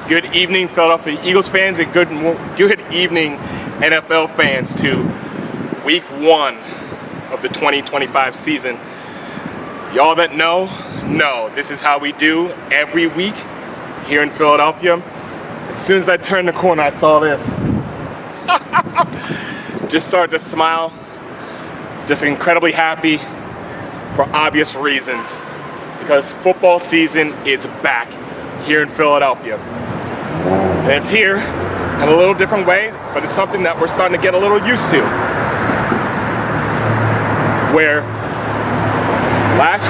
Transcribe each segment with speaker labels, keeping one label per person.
Speaker 1: Good evening, Philadelphia Eagles fans, and good evening, NFL fans, to week 1 of the 2025 season. Y'all that know, this is how we do every week here in Philadelphia. As soon as I turned the corner, I saw this. Just started to smile. Just incredibly happy for obvious reasons. Because football season is back here in Philadelphia. And it's here in a little different way, but it's something that we're starting to get a little used to. Where last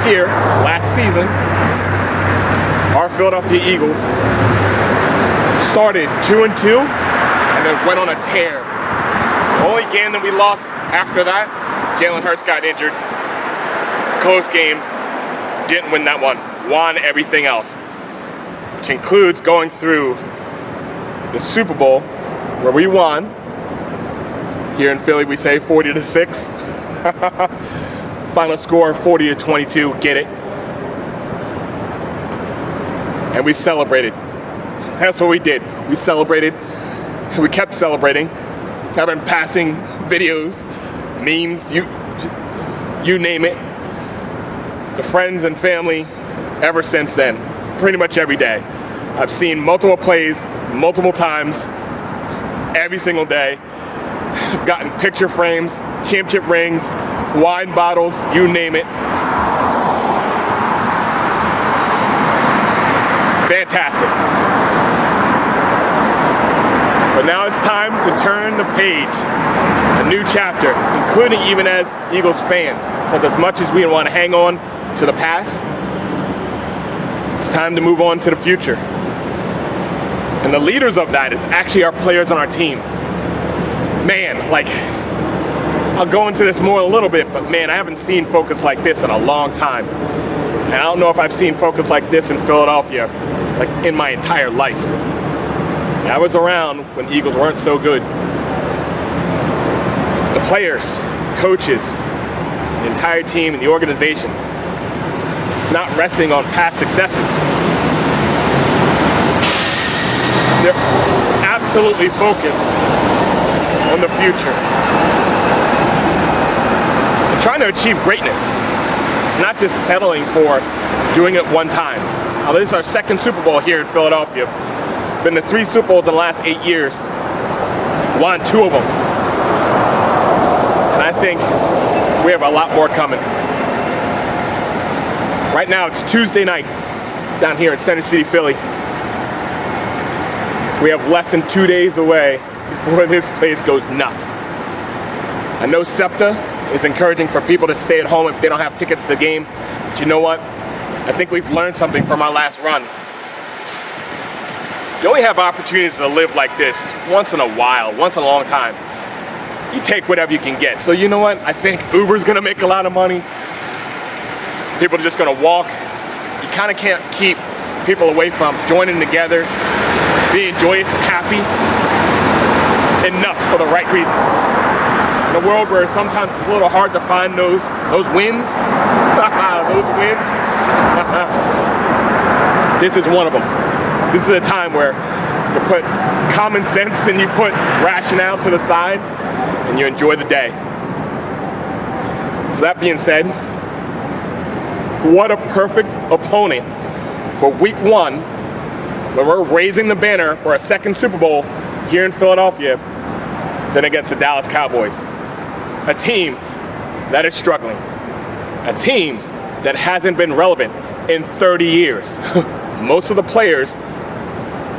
Speaker 1: season, our Philadelphia Eagles started 2-2 and then went on a tear. The only game that we lost after that, Jalen Hurts got injured. Close game, didn't win that one, won everything else. Which includes going through the Super Bowl, where we won. Here in Philly, we say 40-6. Final score 40-22. Get it? And we celebrated. That's what we did. We celebrated. We kept celebrating. I've been passing videos, memes, you name it, to friends and family ever since then. Pretty much every day. I've seen multiple plays, multiple times, every single day. I've gotten picture frames, championship rings, wine bottles, you name it. Fantastic. But now it's time to turn the page, a new chapter, including even as Eagles fans. Because as much as we want to hang on to the past, it's time to move on to the future. And the leaders of that is actually our players on our team. Man, I'll go into this more in a little bit, but man, I haven't seen focus like this in a long time. And I don't know if I've seen focus like this in Philadelphia, in my entire life. And I was around when the Eagles weren't so good. The players, coaches, the entire team, and the organization, it's not resting on past successes. They're absolutely focused on the future. They're trying to achieve greatness, not just settling for doing it one time. Now, this is our second Super Bowl here in Philadelphia. Been to 3 Super Bowls in the last 8 years. Won 2 of them. And I think we have a lot more coming. Right now, it's Tuesday night down here in Center City, Philly. We have less than 2 days away before this place goes nuts. I know SEPTA is encouraging for people to stay at home if they don't have tickets to the game. But you know what? I think we've learned something from our last run. You only have opportunities to live like this once in a while, once in a long time. You take whatever you can get. So you know what? I think Uber's gonna make a lot of money. People are just gonna walk. You kind of can't keep people away from joining together, being joyous and happy, and nuts for the right reason. In a world where sometimes it's a little hard to find those wins, those wins, this is one of them. This is a time where you put common sense and you put rationale to the side and you enjoy the day. So that being said, what a perfect opponent for week 1 when we're raising the banner for a second Super Bowl here in Philadelphia than against the Dallas Cowboys. A team that is struggling. A team that hasn't been relevant in 30 years. Most of the players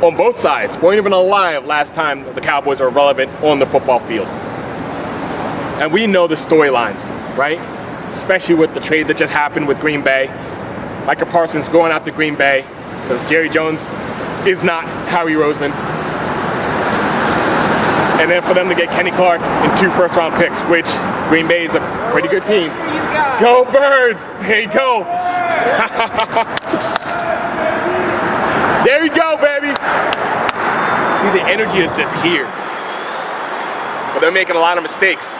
Speaker 1: on both sides weren't even alive last time the Cowboys were relevant on the football field. And we know the storylines, right? Especially with the trade that just happened with Green Bay. Micah Parsons going out to Green Bay because Jerry Jones is not Howie Roseman. And then for them to get Kenny Clark and 2 first-round picks, which Green Bay is a pretty good team. Go Birds! There you go. There you go, baby. See, the energy is just here. But they're making a lot of mistakes.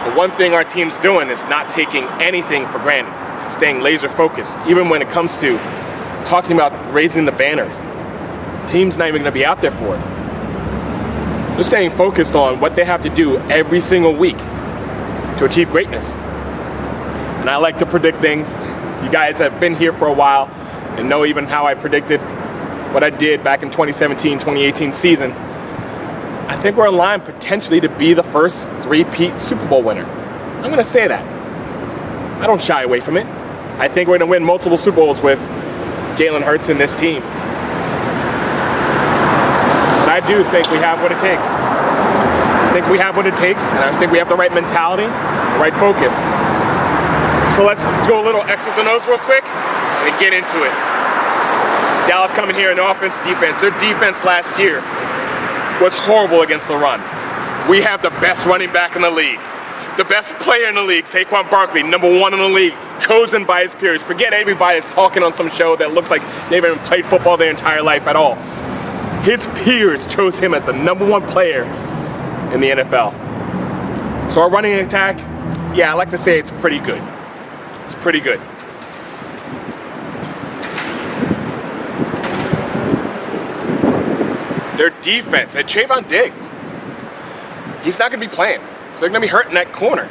Speaker 1: The one thing our team's doing is not taking anything for granted, staying laser focused, even when it comes to talking about raising the banner. team's not even going to be out there for it. They're staying focused on what they have to do every single week to achieve greatness. And I like to predict things. You guys have been here for a while and know even how I predicted what I did back in 2017-2018 season. I think we're in line potentially to be the first three-peat Super Bowl winner. I'm going to say that. I don't shy away from it. I think we're going to win multiple Super Bowls with Jalen Hurts and this team. But I do think we have what it takes. I think we have what it takes, and I think we have the right mentality, the right focus. So let's go a little X's and O's real quick and get into it. Dallas coming here in offense, defense. Their defense last year was horrible against the run. We have the best running back in the league. The best player in the league, Saquon Barkley, #1 in the league, chosen by his peers. Forget everybody that's talking on some show that looks like they've even played football their entire life at all. His peers chose him as the #1 player in the NFL. So our running attack, yeah, I like to say it's pretty good. It's pretty good. Their defense, and Trayvon Diggs, he's not going to be playing. So they're going to be hurting that corner.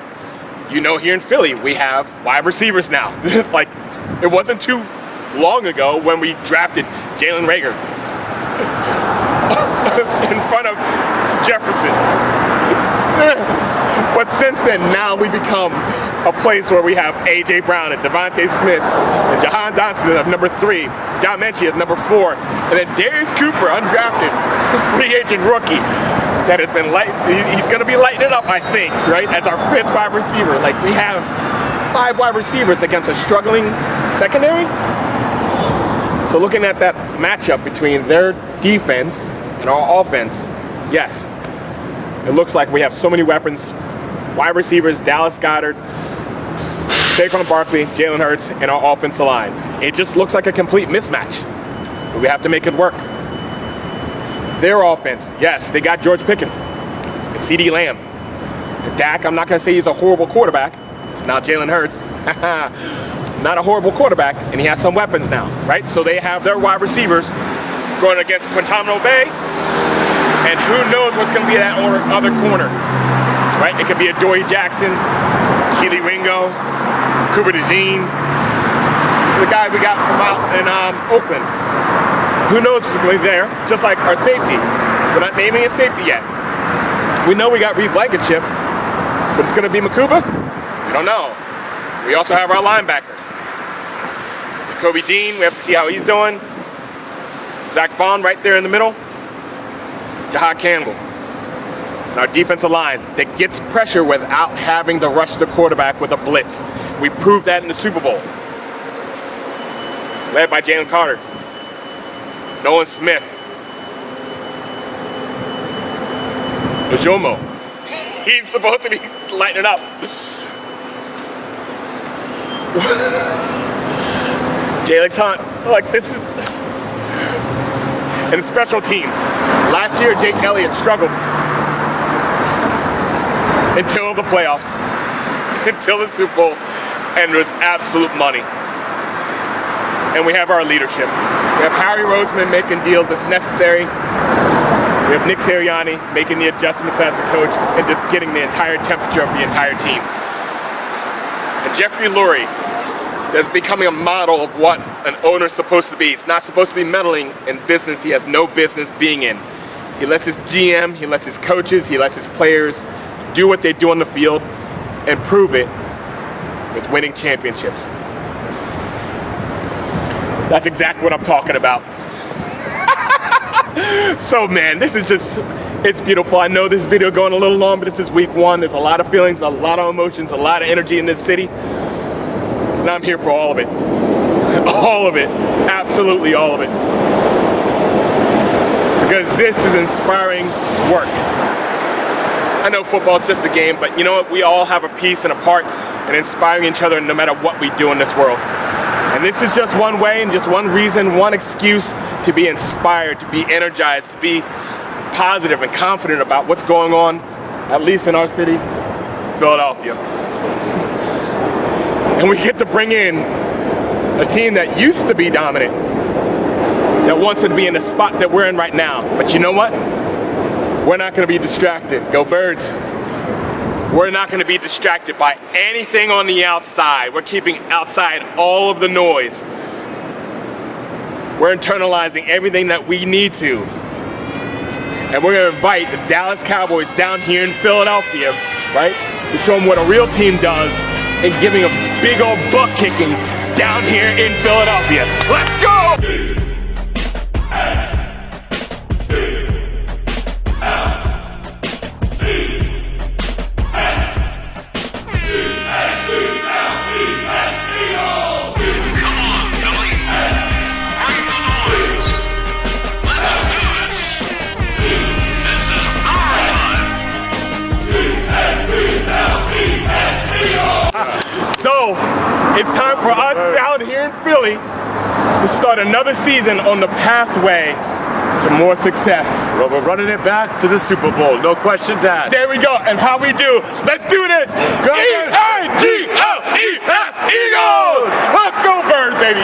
Speaker 1: You know, here in Philly, we have wide receivers now. Like, it wasn't too long ago when we drafted Jalen Reagor in front of Jefferson. But since then, now we become a place where we have A.J. Brown and DeVonta Smith and Jahan Dotson at #3, John Mechie at #4, and then Darius Cooper, undrafted free agent rookie, that has been he's going to be lighting it up, I think, right, as our 5th wide receiver. Like, we have 5 wide receivers against a struggling secondary. So looking at that matchup between their defense and our offense, yes, it looks like we have so many weapons. Wide receivers, Dallas Goedert, Saquon Barkley, Jalen Hurts, and our offensive line. It just looks like a complete mismatch. But we have to make it work. Their offense, yes, they got George Pickens and CeeDee Lamb. And Dak, I'm not going to say he's a horrible quarterback. It's now Jalen Hurts. Not a horrible quarterback, and he has some weapons now, right? So they have their wide receivers going against Quintana Bay, and who knows what's going to be that other corner, right? It could be a Dory Jackson, Keely Ringo, Cooper DeJean, the guy we got from out in Oakland. Who knows who's going to be there, just like our safety. We're not naming it safety yet. We know we got Reed Blankenship, but it's going to be Makuba? We don't know. We also have our linebackers. Kobe Dean, we have to see how he's doing. Zach Bond right there in the middle. Jahad Campbell. And our defensive line that gets pressure without having to rush the quarterback with a blitz. We proved that in the Super Bowl. Led by Jalen Carter. Nolan Smith. Ojomo. He's supposed to be lighting it up. Jalen Hunt. Like, this is... And special teams. Last year, Jake Elliott struggled. Until the playoffs. Until the Super Bowl. And it was absolute money. And we have our leadership. We have Harry Roseman making deals that's necessary. We have Nick Sirianni making the adjustments as the coach and just getting the entire temperature of the entire team. And Jeffrey Lurie is becoming a model of what an owner's supposed to be. He's not supposed to be meddling in business he has no business being in. He lets his GM, he lets his coaches, he lets his players do what they do on the field and prove it with winning championships. That's exactly what I'm talking about. So man, this is just, it's beautiful. I know this video going a little long, but this is week 1. There's a lot of feelings, a lot of emotions, a lot of energy in this city. And I'm here for all of it. All of it. Absolutely all of it. Because this is inspiring work. I know football is just a game, but you know what? We all have a piece and a part in inspiring each other no matter what we do in this world. And this is just one way and just one reason, one excuse to be inspired, to be energized, to be positive and confident about what's going on, at least in our city, Philadelphia. And we get to bring in a team that used to be dominant, that wants to be in the spot that we're in right now. But you know what? We're not going to be distracted. Go Birds. We're not going to be distracted by anything on the outside. We're keeping outside all of the noise. We're internalizing everything that we need to. And we're going to invite the Dallas Cowboys down here in Philadelphia, right? To show them what a real team does and giving a big old butt kicking down here in Philadelphia. Let's go! So, it's time for us down here in Philly to start another season on the pathway to more success.
Speaker 2: Well, we're running it back to the Super Bowl, no questions asked.
Speaker 1: There we go, and how we do. Let's do this. E-A-G-L-E-S, Eagles! Let's go Birds, baby.